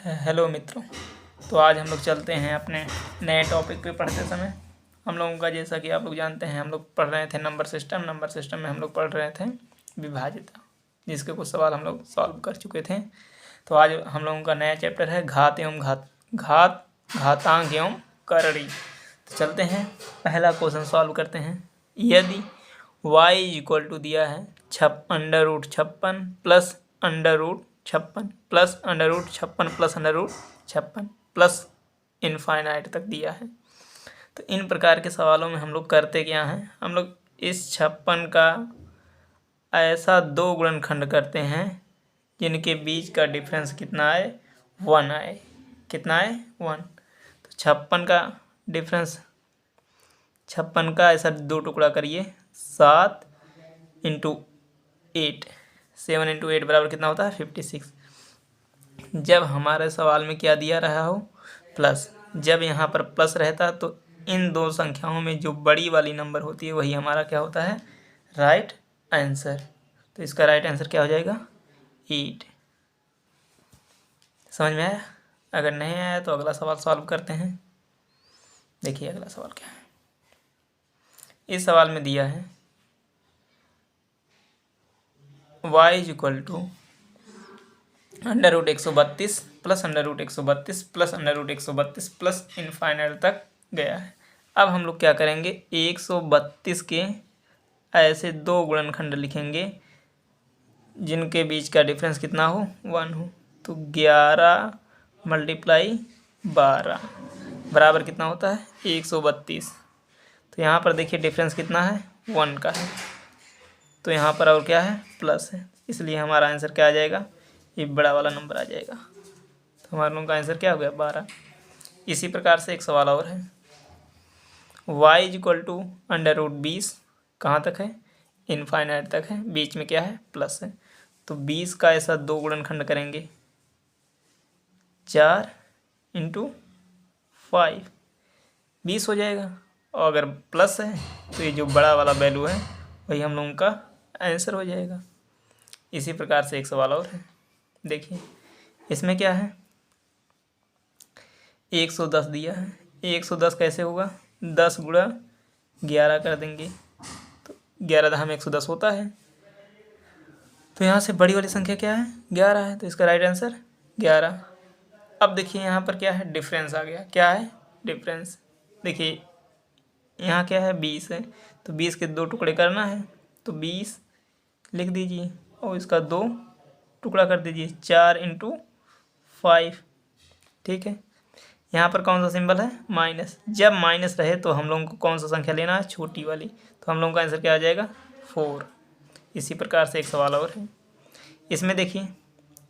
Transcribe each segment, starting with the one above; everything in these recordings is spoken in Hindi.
हेलो मित्रों। तो आज हम लोग चलते हैं अपने नए टॉपिक पे पढ़ते समय। हम लोगों का जैसा कि आप लोग जानते हैं हम लोग पढ़ रहे थे नंबर सिस्टम में हम लोग पढ़ रहे थे विभाज्यता, जिसके कुछ सवाल हम लोग सॉल्व कर चुके थे। तो आज हम लोगों का नया चैप्टर है घात एवं घातांक एवं करड़ी। तो चलते हैं, पहला क्वेश्चन सॉल्व करते हैं। यदि y दिया है √56 plus √56 plus √56 plus √56 plus infinite तक दिया है, तो इन प्रकार के सवालों में हम लोग करते क्या हैं, हम लोग इस 56 का ऐसा दो गुणनखंड करते हैं जिनके बीच का डिफरेंस कितना आए, 1 आए। कितना आए, 1। तो 56 का डिफरेंस, 56 का ऐसा दो टुकड़ा करिए, 7 × 8, 7 × 8 बराबर कितना होता है, 56। जब हमारे सवाल में क्या दिया रहा हो, प्लस, जब यहाँ पर प्लस रहता तो इन दो संख्याओं में जो बड़ी वाली नंबर होती है वही हमारा क्या होता है, राइट आंसर। तो इसका राइट आंसर क्या हो जाएगा, 8। समझ में आया? अगर नहीं आया तो अगला सवाल सॉल्व करते हैं। देखिए अगला सवाल क्या है। इस सवाल में दिया है y √132 plus √132 plus √132 plus infinite तक गया है। अब हम लोग क्या करेंगे, 132 के ऐसे दो गुणनखंड लिखेंगे जिनके बीच का डिफरेंस कितना हो, 1 हो। तो 11 × 12 बराबर कितना होता है, 132। तो यहाँ पर देखिए डिफरेंस कितना है, 1 का है। तो यहाँ पर और क्या है, प्लस है, इसलिए हमारा आंसर क्या आ जाएगा, ये बड़ा वाला नंबर आ जाएगा। तो हमारे लोगों का आंसर क्या हो गया, 12। इसी प्रकार से एक सवाल और है, y √20 कहाँ तक है, इनफाइनाइट तक है, बीच में क्या है, प्लस है। तो 20 का ऐसा दो गुणनखंड करेंगे, 4 × 5, 20 हो जाएगा। और अगर प्लस है तो ये जो बड़ा वाला वैल्यू है वही हम लोगों का आंसर हो जाएगा। इसी प्रकार से एक सवाल और है, देखिए इसमें क्या है, 110 दिया है। 110 कैसे होगा, 10 × 11 कर देंगे तो 11 × 110 होता है। तो यहाँ से बड़ी वाली संख्या क्या है, 11 है। तो इसका राइट आंसर 11। अब देखिए यहाँ पर क्या है, डिफरेंस आ गया। क्या है, डिफरेंस। देखिए यहाँ क्या है, 20 है, तो 20 के दो टुकड़े करना है, तो 20 लिख दीजिए और इसका दो टुकड़ा कर दीजिए, 4 × 5। ठीक है, यहाँ पर कौन सा सिंबल है, माइनस। जब माइनस रहे तो हम लोगों को कौन सा संख्या लेना है, छोटी वाली। तो हम लोगों का आंसर क्या आ जाएगा, 4। इसी प्रकार से एक सवाल और है, इसमें देखिए,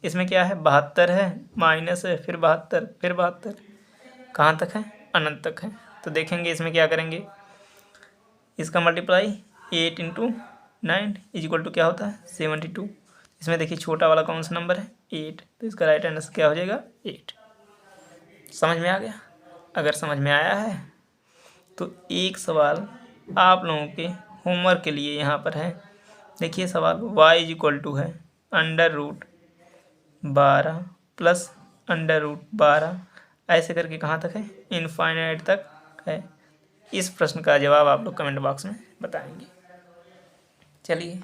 इसमें क्या है, 72 है, माइनस है, फिर 72, फिर 72, कहाँ तक है, अनंत तक है। तो देखेंगे इसमें क्या करेंगे, इसका मल्टीप्लाई 8 × 9 = क्या होता है, 72। इसमें देखिए छोटा वाला कौन सा नंबर है, 8। तो इसका राइट आंसर क्या हो जाएगा, 8। समझ में आ गया? अगर समझ में आया है तो एक सवाल आप लोगों के होमवर्क के लिए यहाँ पर है। देखिए सवाल, y है √12 प्लस √12 ऐसे करके कहाँ तक है, इनफाइनाइट तक है। इस प्रश्न का जवाब आप लोग कमेंट बॉक्स में बताएंगे। चलिए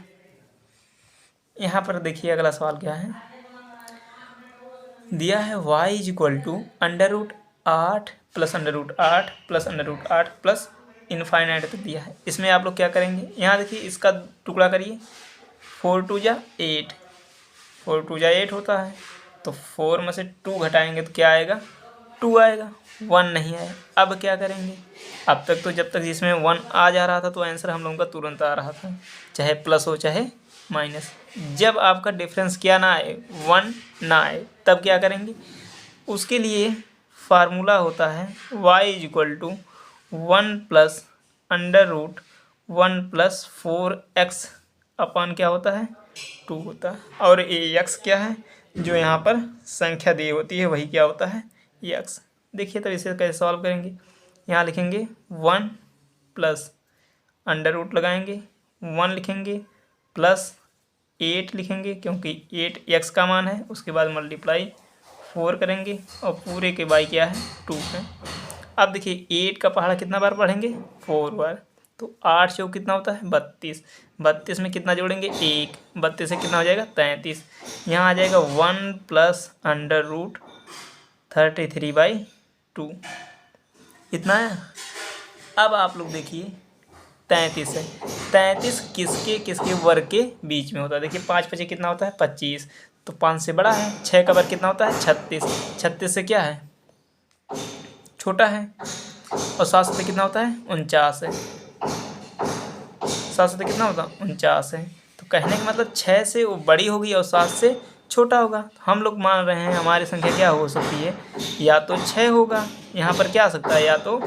यहाँ पर देखिए अगला सवाल क्या है, दिया है y √8 plus √8 plus √8 plus infinite तक दिया है। इसमें आप लोग क्या करेंगे, यहाँ देखिए इसका टुकड़ा करिए, 4 × 2 = 8, 4 × 2 = 8 होता है। तो 4 में से 2 घटाएंगे तो क्या आएगा, 2 आएगा, 1 नहीं आया। अब क्या करेंगे, अब तक तो जब तक जिसमें 1 आ जा रहा था तो आंसर हम लोगों का तुरंत आ रहा था, चाहे प्लस हो चाहे माइनस। जब आपका डिफरेंस क्या ना आए, 1 ना आए, तब क्या करेंगे, उसके लिए फार्मूला होता है y = 1 + √1 + 4x अपन क्या होता है, 2 होता है। और ये x क्या है, जो यहाँ पर संख्या दी होती है वही क्या होता है, x। देखिए तो इसे कैसे सॉल्व करेंगे, यहाँ लिखेंगे 1 + √ लगाएंगे, 1 लिखेंगे प्लस 8 लिखेंगे क्योंकि 8 x का मान है, उसके बाद मल्टीप्लाई 4 करेंगे और पूरे के बाई क्या है 2 है। अब देखिए 8 का पहाड़ा कितना बार पढ़ेंगे 4 बार, तो 8 चौक कितना होता है 32। 32 में कितना जोड़ेंगे 1, 32 से कितना हो जाएगा 33। यहाँ आ जाएगा 1 प्लस अंडर रूट 33/2 इतना है। अब आप लोग देखिए 33 है, 33 किसके किसके वर्ग के बीच में होता है। देखिए 5 5 कितना होता है 25, तो 5 से बड़ा है। 6 का वर्ग कितना होता है 36, 36 से क्या है छोटा है। और 7 से कितना होता है 49 है, 7 से कितना होगा 49 है। तो कहने का मतलब 6 से वो बड़ी होगी और 7 से छोटा होगा। हम लोग मान रहे हैं हमारी संख्या क्या हो सकती है, या तो 6 होगा, यहाँ पर क्या आ सकता है या तो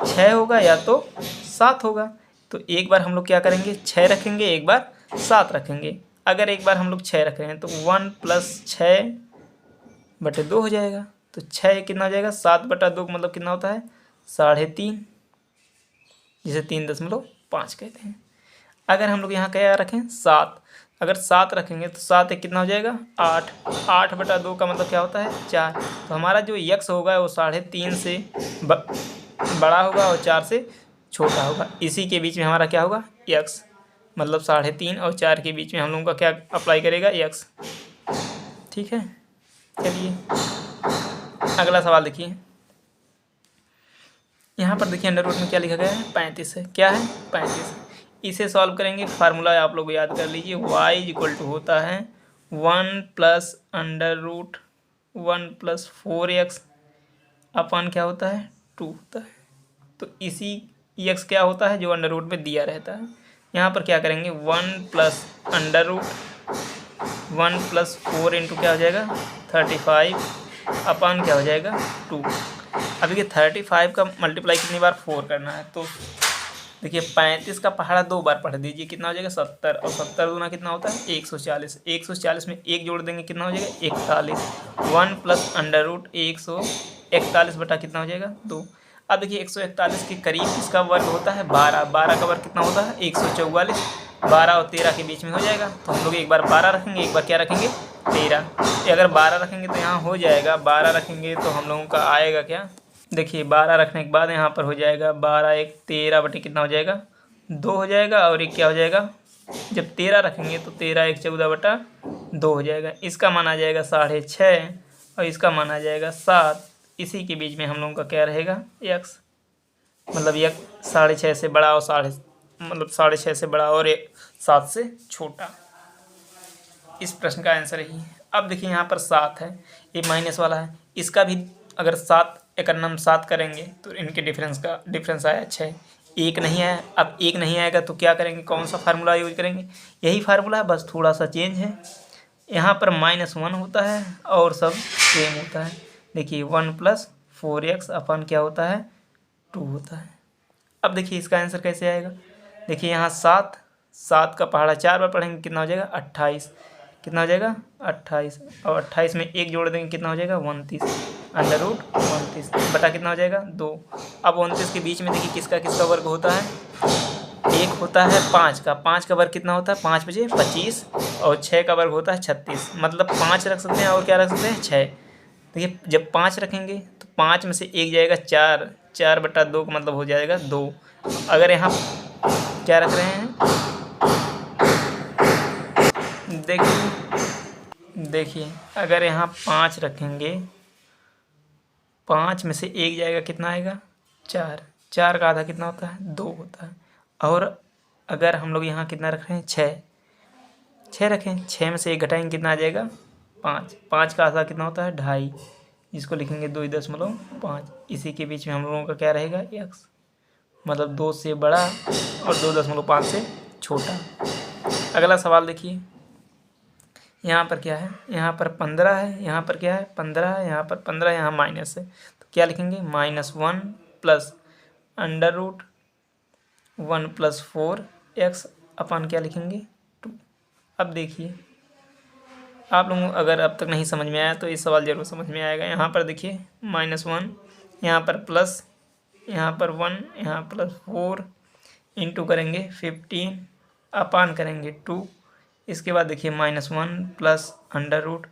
6 होगा या तो 7 होगा। तो एक बार हम लोग क्या करेंगे 6 रखेंगे, एक बार 7 रखेंगे। अगर एक बार हम लोग 6 रख रहे हैं तो 1 + 6/2 हो जाएगा। तो 6 कितना हो जाएगा 7/2 मतलब कितना होता है 3.5, जिसे 3.5 कहते हैं। अगर हम लोग यहाँ क्या रखें 7, अगर 7 रखेंगे तो 7 एक कितना हो जाएगा 8, 8/2 का मतलब क्या होता है 4। तो हमारा जो यक्स होगा वो 3.5 से बड़ा होगा और 4 से छोटा होगा। इसी के बीच में हमारा क्या होगा यक्स, मतलब 3.5 और 4 के बीच में हम लोगों का क्या अप्लाई करेगा यक्स। ठीक है, चलिए अगला सवाल देखिए। यहाँ पर देखिए अंडर रूट में क्या लिखा गया है 35 है, क्या है 35। इसे सॉल्व करेंगे, फार्मूला आप लोग याद कर लीजिए। y होता है 1 + अंडर रूट 1 + 4x अपन क्या होता है 2 होता है। तो इसी x क्या होता है जो अंडर रूट में दिया रहता है। यहाँ पर क्या करेंगे 1 + अंडर रूट 1 + 4 इंटू क्या हो जाएगा 35 अपन क्या हो जाएगा 2। अब देखिए 35 का मल्टीप्लाई कितनी बार 4 करना है, तो देखिए 35 का पहाड़ा 2 बार पढ़ दीजिए, कितना हो जाएगा 70, और 70 दूना कितना होता है 140। 140 में 1 जोड़ देंगे कितना हो जाएगा 41। 1 + अंडर रूट 141 बटा कितना हो जाएगा 2। अब देखिए 141 के करीब किसका वर्ग होता है 12, 12 का वर्ग कितना होता है 144। 12 और 13 के बीच में हो जाएगा, तो हम लोग एक बार 12 रखेंगे, एक बार क्या रखेंगे 13। अगर 12 रखेंगे तो यहाँ हो जाएगा, 12 रखेंगे तो हम लोगों का आएगा क्या, देखिए 12 रखने के बाद यहाँ पर हो जाएगा 12 1 13 बटे कितना हो जाएगा 2 हो जाएगा, और एक क्या हो जाएगा, जब 13 रखेंगे तो 13 1 14/2 हो जाएगा। इसका मान आ जाएगा 6.5 और इसका मान आ जाएगा 7। इसी के बीच में हम लोगों का क्या रहेगा यक्स, मतलब यक 6.5 से बड़ा और 6.5 से बड़ा और 7 से छोटा। इस प्रश्न का आंसर यही है। अब देखिए यहाँ पर 7 है, ये माइनस वाला है, इसका भी अगर 7 एक नम 7 करेंगे तो इनके डिफरेंस आया 6। एक नहीं आया, अब एक नहीं आएगा तो क्या करेंगे, कौन सा फार्मूला यूज करेंगे, यही फार्मूला है, बस थोड़ा सा चेंज है। यहाँ पर -1 होता है और सब सेम होता है। देखिए 1 + 4x अपन क्या होता है 2 होता है। अब देखिए इसका आंसर कैसे आएगा, देखिए यहाँ 7 का पहाड़ा 4 बार पढ़ेंगे कितना हो जाएगा 28, कितना हो जाएगा 28, और 28 में 1 जोड़ देंगे कितना हो जाएगा 29, अंडर रूट 29 बटा कितना हो जाएगा 2। अब 29 के बीच में देखिए किसका किसका वर्ग होता है, एक होता है 5 का, 5 का वर्ग कितना होता है 5 बजे 25, और 6 का वर्ग होता है 36, मतलब 5 रख सकते हैं और क्या रख सकते हैं 6। देखिए जब 5 रखेंगे तो 5 में से एक जाएगा 4, 4/2 का मतलब हो जाएगा 2। अगर यहाँ क्या रख रहे हैं, देखिए अगर यहाँ 5 रखेंगे, 5 में से एक जाएगा कितना आएगा 4, 4 का आधा कितना होता है 2 होता है। और अगर हम लोग यहाँ कितना रख रहे हैं 6 रखें, 6 में से एक घटाएंगे कितना आ जाएगा 5, 5 का आधा कितना होता है 2.5, इसको लिखेंगे 2.5। इसी के बीच में हम लोगों का क्या रहेगा x, मतलब 2 से बड़ा और 2.5 से छोटा। अगला सवाल देखिए, यहाँ पर क्या है, यहाँ पर 15 है, यहाँ पर क्या है 15 है, यहाँ पर 15, यहाँ माइनस है, तो क्या लिखेंगे -1 + अंडर रूट 1 + 4x अपन क्या लिखेंगे 2। अब देखिए आप लोगों को अगर अब तक नहीं समझ में आया तो ये सवाल ज़रूर समझ में आएगा। यहाँ पर देखिए -1, यहाँ पर प्लस, यहाँ पर 1, यहाँ +4 इंटू करेंगे 15 अपान करेंगे 2। इसके बाद देखिए -1 + अंडर रूट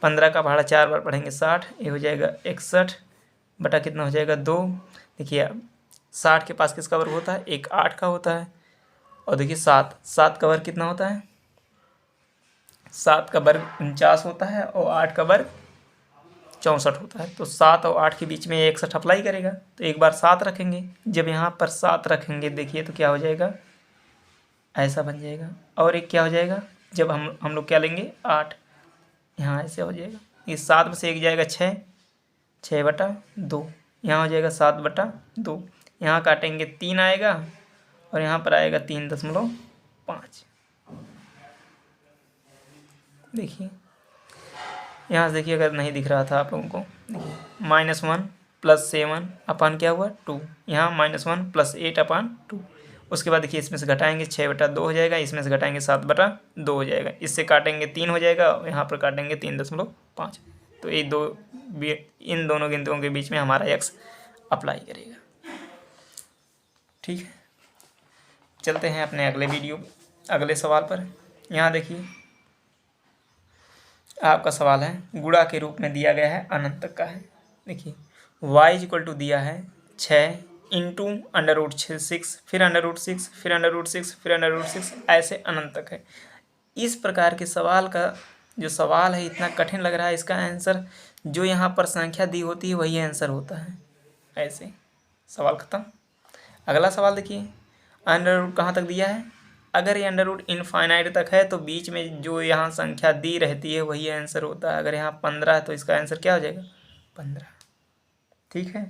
15 का भाड़ा 4 बार पढ़ेंगे 60, ये हो जाएगा 61 बटा कितना हो जाएगा 2। देखिए 60 के पास किसका वर्ग होता है, एक 8 का होता है। और देखिए 7 का वर्ग कितना होता है, 7 का वर्ग 49 होता है और 8 का वर्ग 64 होता है। तो 7 और 8 के बीच में 61 अप्लाई करेगा, तो एक बार 7 रखेंगे। जब यहाँ पर 7 रखेंगे देखिए तो क्या हो जाएगा, ऐसा बन जाएगा। और एक क्या हो जाएगा, जब हम लोग क्या लेंगे 8, यहाँ ऐसे हो जाएगा। ये 7 में से एक जाएगा 6 बटा 2, यहाँ हो जाएगा 7 बटा 2। यहाँ काटेंगे 3 आएगा और यहाँ पर आएगा 3.5। देखिए यहाँ से देखिए, अगर नहीं दिख रहा था आप लोगों को, देखिए -1 + 7 अपान क्या हुआ 2, यहाँ -1 + 8 अपान 2। उसके बाद देखिए इसमें से घटाएंगे 6 बटा 2 हो जाएगा, इसमें से घटाएंगे 7 बटा 2 हो जाएगा, इससे काटेंगे 3 हो जाएगा, यहाँ पर काटेंगे 3.5। तो ये इन दोनों गिनतियों के बीच में हमारा x अप्लाई करेगा। ठीक है, चलते हैं अपने अगले सवाल पर। यहाँ देखिए आपका सवाल है गुणा के रूप में दिया गया है, अनंत तक का है। देखिए y दिया है 6 इंटू √6, फिर √6, फिर √6, फिर √6, ऐसे अनंत तक है। इस प्रकार के सवाल का जो सवाल है इतना कठिन लग रहा है, इसका आंसर जो यहाँ पर संख्या दी होती है वही आंसर होता है। ऐसे सवाल खत्म। अगला सवाल देखिए, √ कहाँ तक दिया है, अगर ये √ इनफाइनाइट तक है तो बीच में जो यहाँ संख्या दी रहती है वही आंसर होता है। अगर यहाँ 15 है तो इसका आंसर क्या हो जाएगा, 15। ठीक है,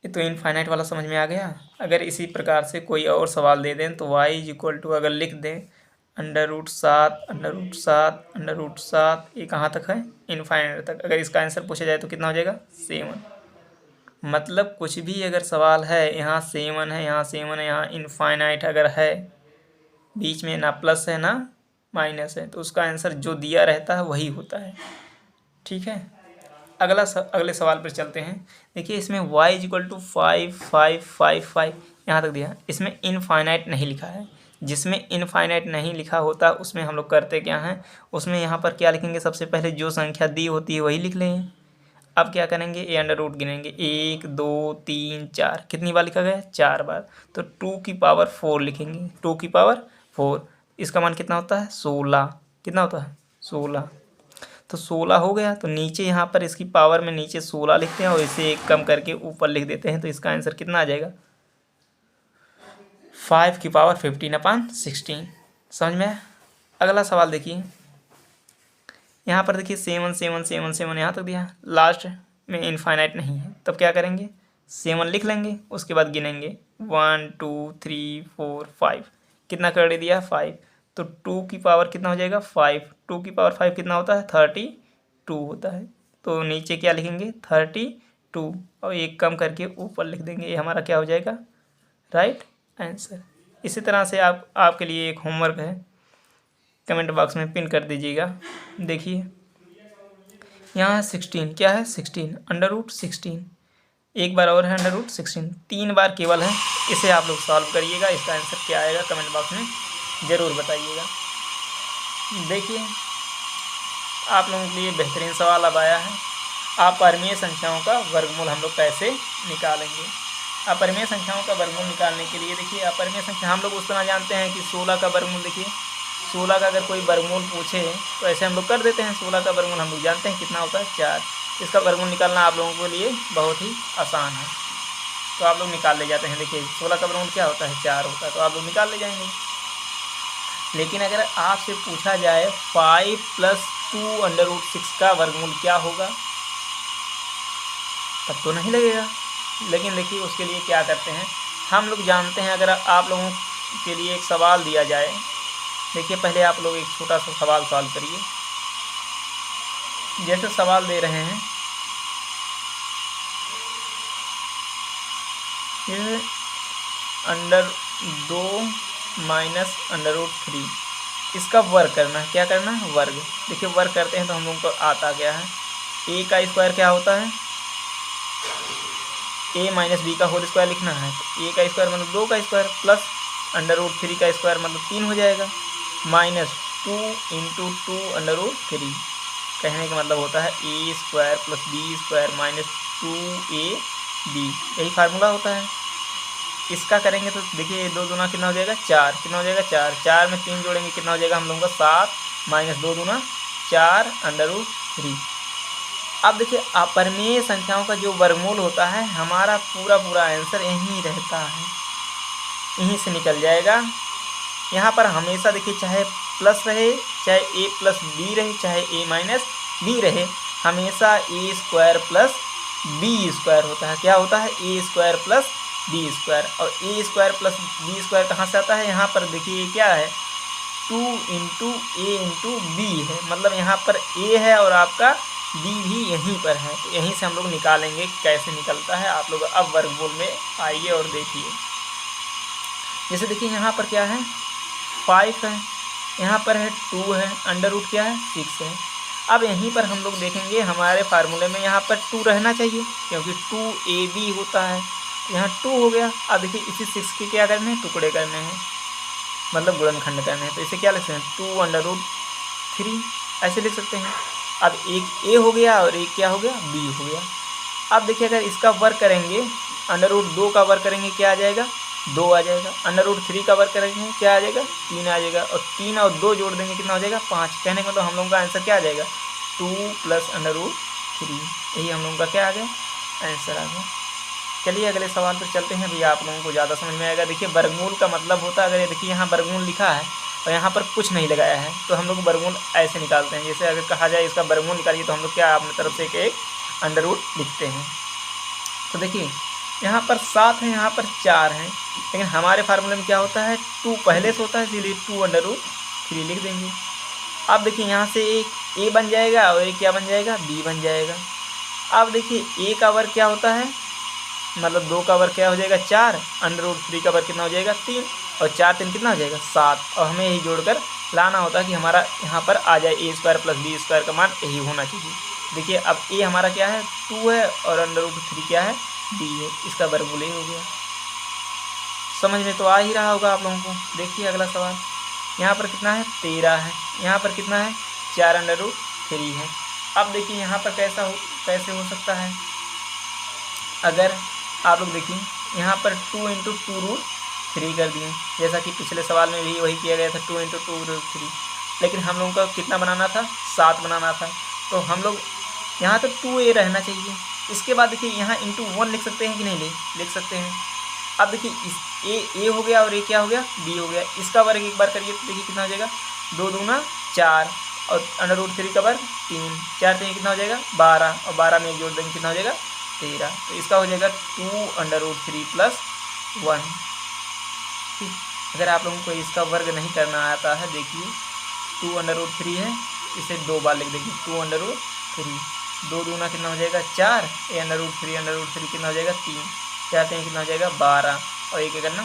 ये तो इनफाइनाइट वाला समझ में आ गया। अगर इसी प्रकार से कोई और सवाल दे दें तो y अगर लिख दें √7 ये कहाँ तक है, इनफाइनाइट तक। अगर इसका आंसर पूछा जाए तो कितना हो जाएगा, 7। मतलब कुछ भी अगर सवाल है, यहाँ 7 है, यहाँ 7 है, यहाँ इनफाइनाइट अगर है, बीच में ना प्लस है ना माइनस है, तो उसका आंसर जो दिया रहता है वही होता है। ठीक है, अगले सवाल पर चलते हैं। देखिए इसमें y 5 5 5 5 यहाँ तक दिया, इसमें इनफाइनाइट नहीं लिखा है। जिसमें इनफाइनाइट नहीं लिखा होता उसमें हम लोग करते क्या हैं, उसमें यहाँ पर क्या लिखेंगे, सबसे पहले जो संख्या दी होती है वही लिख लेंगे। अब क्या करेंगे, ये √ गिनेंगे 1 2 3 4, कितनी बार लिखा गया, 4 बार। तो 2⁴ लिखेंगे, 2⁴ इसका मान कितना होता है, 16। कितना होता है, 16। तो 16 हो गया। तो नीचे यहाँ पर इसकी पावर में नीचे 16 लिखते हैं और इसे 1 कम करके ऊपर लिख देते हैं, तो इसका आंसर कितना आ जाएगा, 5⁻15/16। समझ में। अगला सवाल देखिए, यहाँ पर देखिए 7 7 7 7 यहाँ तक दिया, लास्ट में इनफाइनाइट नहीं है, तब क्या करेंगे, 7 लिख लेंगे, उसके बाद गिनेंगे 1 2 3 4 5, कितना कर दिया, 5। तो 2 कितना हो जाएगा, 5। 2 कितना होता है, 32 होता है। तो नीचे क्या लिखेंगे, 32 और 1 कम करके ऊपर लिख देंगे, ये हमारा क्या हो जाएगा, राइट आंसर। इसी तरह से आपके लिए एक होमवर्क है, कमेंट बॉक्स में पिन कर दीजिएगा। देखिए यहाँ 16, क्या है 16, √16, एक बार और है √16, 3 बार केवल है। इसे आप लोग सॉल्व करिएगा, इसका आंसर क्या आएगा कमेंट बॉक्स में ज़रूर बताइएगा। देखिए आप लोगों के लिए बेहतरीन सवाल अब आया है, अपरिमेय संख्याओं का वर्गमूल हम लोग कैसे निकालेंगे। अपरिमेय संख्याओं का वर्गमूल निकालने के लिए देखिए, अपरिमेय संख्या हम लोग उस तरह जानते हैं कि 16 का वर्गमूल, देखिए 16 का अगर कोई वर्गमूल पूछे तो ऐसे हम लोग कर देते हैं। 16 का वर्गमूल हम लोग जानते हैं कितना होता है, 4। इसका वर्गमूल निकालना आप लोगों के लिए बहुत ही आसान है, तो आप लोग निकाल ले जाते हैं। देखिए 16 का वर्गमूल क्या होता है, 4 होता है, तो आप लोग निकाल ले जाएंगे। लेकिन अगर आपसे पूछा जाए 5 + 2 √6 का वर्गमूल क्या होगा, तब तो नहीं लगेगा। लेकिन देखिए उसके लिए क्या करते हैं, हम लोग जानते हैं, अगर आप लोगों के लिए एक सवाल दिया जाए, देखिए पहले आप लोग एक छोटा सा सवाल सॉल्व करिए। जैसे सवाल दे रहे हैं, ये √2 - √3, इसका वर्ग करना है। क्या करना है, वर्ग। देखिए वर्ग करते हैं तो हम लोगों को आता गया है, a का स्क्वायर क्या होता है, a - b का होल स्क्वायर लिखना है। तो a का स्क्वायर मतलब 2 का स्क्वायर, प्लस √3 का स्क्वायर मतलब 3 हो जाएगा, माइनस 2 इंटू 2√3। कहने का मतलब होता है a² + b² - 2ab, यही फार्मूला होता है। इसका करेंगे तो देखिए 2 दूना कितना हो जाएगा 4, कितना हो जाएगा 4, 4 में 3 जोड़ेंगे कितना हो जाएगा हम लोगों का 7 - 2 दूना 4√3। अब देखिए अपरिमेय संख्याओं का जो वर्गमूल होता है हमारा पूरा आंसर यहीं रहता है, यहीं से निकल जाएगा। यहाँ पर हमेशा देखिए चाहे प्लस रहे, चाहे a + b रहे, चाहे a - b रहे, हमेशा a² + b² होता है। क्या होता है a² + b², और a² + b² कहाँ से आता है, यहाँ पर देखिए क्या है 2 इंटू a इंटू b है, मतलब यहाँ पर a है और आपका b भी यहीं पर है। तो यहीं से हम लोग निकालेंगे, कैसे निकलता है आप लोग अब वर्गमूल में आइए और देखिए। जैसे देखिए यहाँ पर क्या है 5 है, यहाँ पर है 2 है, अंडर रूट क्या है 6 है। अब यहीं पर हम लोग देखेंगे हमारे फार्मूले में यहाँ पर 2 रहना चाहिए, क्योंकि 2ab होता है, यहाँ 2 हो गया। अब देखिए इसी 6 के क्या करने हैं, टुकड़े करने हैं, मतलब गुणनखंड करने हैं। तो इसे क्या लिख सकते हैं 2√3 ऐसे लिख सकते हैं। अब एक a हो गया और एक क्या हो गया b हो गया। अब देखिए अगर इसका वर्ग करेंगे, अंडर रूट 2 का वर्ग करेंगे क्या आ जाएगा 2 आ जाएगा, अंडर रूट 3 का वर्ग करेंगे क्या आ जाएगा 3 आ जाएगा, और 3 और 2 जोड़ देंगे कितना हो जाएगा 5। कहने का मतलब हम लोगों का आंसर क्या आ जाएगा 2 + अंडर रूट 3, यही हम लोगों का क्या आ गया आंसर आ गया। चलिए अगले सवाल पर चलते हैं, भैया आप लोगों को ज़्यादा समझ में आएगा। देखिए वर्गमूल का मतलब होता है, अगर ये देखिए यहाँ वर्गमूल लिखा है और यहाँ पर कुछ नहीं लगाया है तो हम लोग वर्गमूल ऐसे निकालते हैं। जैसे अगर कहा जाए इसका वर्गमूल निकालिए तो हम लोग क्या अपनी तरफ से एक अंडर रूट लिखते हैं। तो देखिए यहाँ पर 7 है, यहाँ पर 4 है, लेकिन हमारे फार्मूले में क्या होता है 2 पहले से होता है, इसीलिए 2√3 लिख देंगे। अब देखिए यहाँ से एक a बन जाएगा और एक क्या बन जाएगा b बन जाएगा। अब देखिए a का वर्ग क्या होता है, मतलब 2 का वर्ग क्या हो जाएगा 4, अंडर रूट 3 का वर्ग कितना हो जाएगा 3, और 4 3 कितना हो जाएगा 7, और हमें यही जोड़कर लाना होता है कि हमारा यहाँ पर आ जाए a² + b² का मान यही होना चाहिए। देखिए अब a हमारा क्या है 2 है और अंडर रूट 3 क्या है b है, इसका वर्गमूल हो गया। समझ में तो आ ही रहा होगा आप लोगों को। देखिए अगला सवाल, यहाँ पर कितना है 13 है, यहाँ पर कितना है 4 अंडर रूट 3 है। अब देखिए यहाँ पर कैसे हो सकता है, अगर आप लोग देखिए यहाँ पर 2 इंटू 2√3 कर दिए, जैसा कि पिछले सवाल में भी वही किया गया था 2 इंटू 2√3, लेकिन हम लोगों को कितना बनाना था 7 बनाना था, तो हम लोग यहाँ तो 2a रहना चाहिए। इसके बाद देखिए यहाँ इंटू 1 लिख सकते हैं कि नहीं लिख सकते हैं। अब देखिए इस a हो गया और a क्या हो गया b हो गया, इसका वर्ग एक बार करिए तो देखिए कितना हो जाएगा 2 दूना 4, और अंडर रूट 3 का वर्ग 3, 4 3 कितना हो जाएगा 12, और 12 में एक जोड़ देंगे कितना हो जाएगा 13। तो इसका हो जाएगा 2√3 + 1। ठीक, अगर आप लोगों को इसका वर्ग नहीं करना आता है, देखिए 2√3 है, इसे 2 बार लिख देंगे 2√3, 2 दूना कितना हो जाएगा 4, अंडर रूट 3 कितना हो जाएगा 3, 4 3 कितना हो जाएगा 12, और एक करना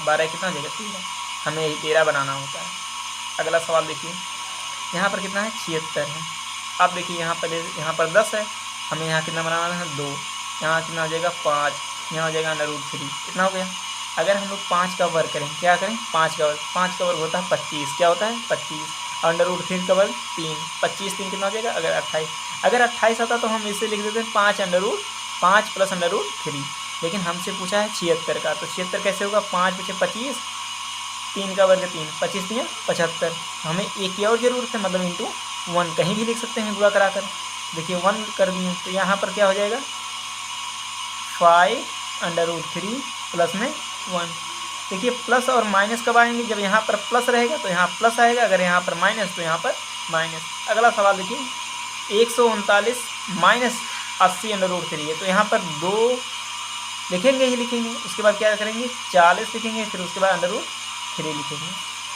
12 कितना हो जाएगा 13, हमें यही 13 बनाना होता है। अगला सवाल देखिए, यहाँ पर कितना है 76 है। अब देखिए यहाँ पर 10 है, हमें यहाँ कितना बनाना है 2, यहाँ कितना हो जाएगा 5, यहाँ हो जाएगा अंडर रूट 3, कितना हो गया। अगर हम लोग 5 का वर्ग करें, क्या करें 5 का वर्ग होता है 25, क्या होता है 25, अंडर रूट 3 का वर्ग 3, 25 3 कितना हो जाएगा अगर 28 आता तो हम इसे लिख देते हैं 5 + अंडर रूट 3, लेकिन हमसे पूछा है 76 का, तो 76 कैसे होगा 5 × 25, 3 का वर्ग 3, 25 3 75, हमें एक की और ज़रूरत है, मतलब इंटू 1 कहीं भी लिख सकते हैं गुणा कराकर। देखिए 1 कर दिए तो यहाँ पर क्या हो जाएगा 5 अंडर रूट 3 प्लस में 1। देखिए प्लस और माइनस कब आएंगे, जब यहाँ पर प्लस रहेगा तो यहाँ प्लस आएगा, अगर यहाँ पर माइनस तो यहाँ पर माइनस। अगला सवाल देखिए 139 - 80 अंडर रूट 3 है, तो यहाँ पर 2 लिखेंगे ही लिखेंगे, उसके बाद क्या करेंगे 40 लिखेंगे, फिर उसके बाद अंडर रूट 3 लिखेंगे।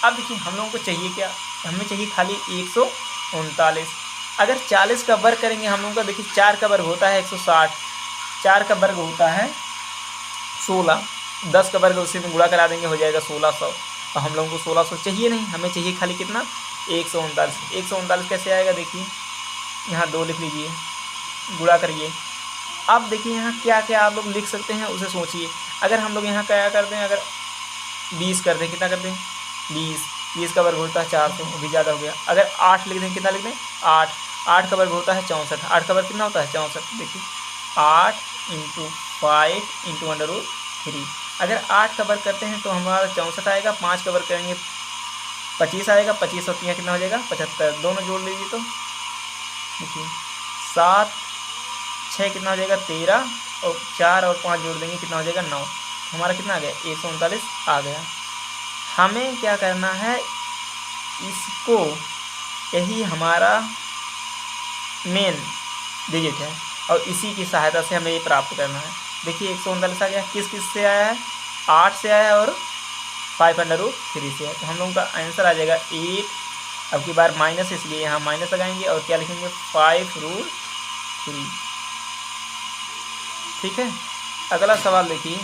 अब देखिए हम लोगों को चाहिए क्या, हमें चाहिए खाली 139। अगर 40 का वर्ग करेंगे हम लोगों का, देखिए 4 का वर्ग होता है 160, 4 का वर्ग होता है 16, 10 का वर्ग उसी में गुणा करा देंगे हो जाएगा 1600, और हम लोगों को 1600 चाहिए नहीं, हमें चाहिए खाली कितना 139। 139 कैसे आएगा, देखिए यहाँ 2 लिख लीजिए, गुणा करिए। अब देखिए यहाँ क्या क्या आप लोग लिख सकते हैं उसे सोचिए। अगर हम लोग यहाँ क्या कर दें, अगर 20 कर दें, कितना कर दें 20, 20 का वर्ग होता है 400, वो भी ज़्यादा हो गया। अगर 8 लिख दें, कितना लिख दें, 8 का वर्ग होता है 64, 8 का वर्ग कितना होता है 64। देखिए 8 × 5 × √3। अगर 8 का वर्ग करते हैं तो हमारा 64 आएगा, 5 का वर्ग करेंगे 25 आएगा, 25 और 3 कितना हो जाएगा 75, दोनों जोड़ लीजिए तो देखिए 7 6 कितना हो जाएगा 13, और 4 और 5 जोड़ देंगे कितना हो जाएगा 9। हमारा कितना आ गया 139 आ गया। हमें क्या करना है, इसको, यही हमारा मेन डिजिट है और इसी की सहायता से हमें ये प्राप्त करना है। देखिए 139 आ गया, किस से आया है, 8 से आया है और 5√3 से है। तो हम लोगों का आंसर आ जाएगा 8। अब की बार माइनस, इसलिए यहाँ माइनस लगाएंगे और क्या लिखेंगे 5√3। ठीक है। अगला सवाल देखिए,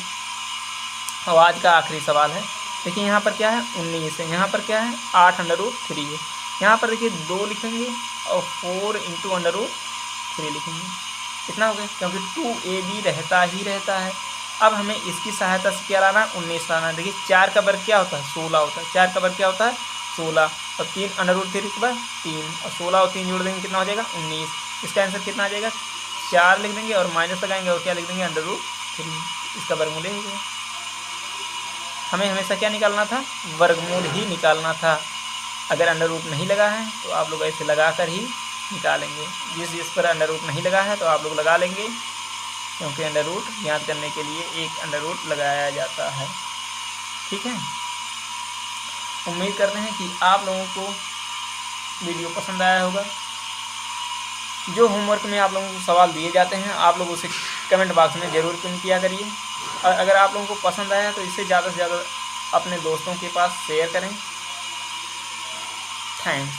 और आज का आखिरी सवाल है। देखिए यहाँ पर क्या है 19 है, यहाँ पर क्या है 8√3 है। यहाँ पर देखिए 2 लिखेंगे और 4 × √3 लिखेंगे, इतना हो गया, क्योंकि 2ab रहता ही रहता है। अब हमें इसकी सहायता से क्या लाना है 19 लाना है। देखिए 4 का वर्ग क्या होता है 16 होता है, 4 का वर्ग क्या होता है 16, और 3 √3 के बाद 3, और 16 और 3 जोड़ देंगे कितना हो जाएगा 19। इसका आंसर कितना आ जाएगा 4 लिख देंगे और माइनस लगाएंगे और क्या लिख देंगे √3, इसका वर्गमूल हो गया। हमें हमेशा क्या निकालना था, वर्गमूल ही निकालना था। अगर अंडर नहीं लगा है तो आप लोग ऐसे लगा कर ही निकालेंगे। जिस पर अंडर नहीं लगा है तो आप लोग लगा लेंगे, क्योंकि अंडर ज्ञात करने के लिए एक अंडर लगाया जाता है। ठीक है। उम्मीद करते हैं कि आप लोगों को वीडियो पसंद आया होगा। जो होमवर्क में आप लोगों को सवाल दिए जाते हैं आप लोग उसे कमेंट बॉक्स में ज़रूर पिन किया करिए, और अगर आप लोगों को पसंद आया तो इसे ज़्यादा से ज़्यादा अपने दोस्तों के पास शेयर करें। थैंक्स।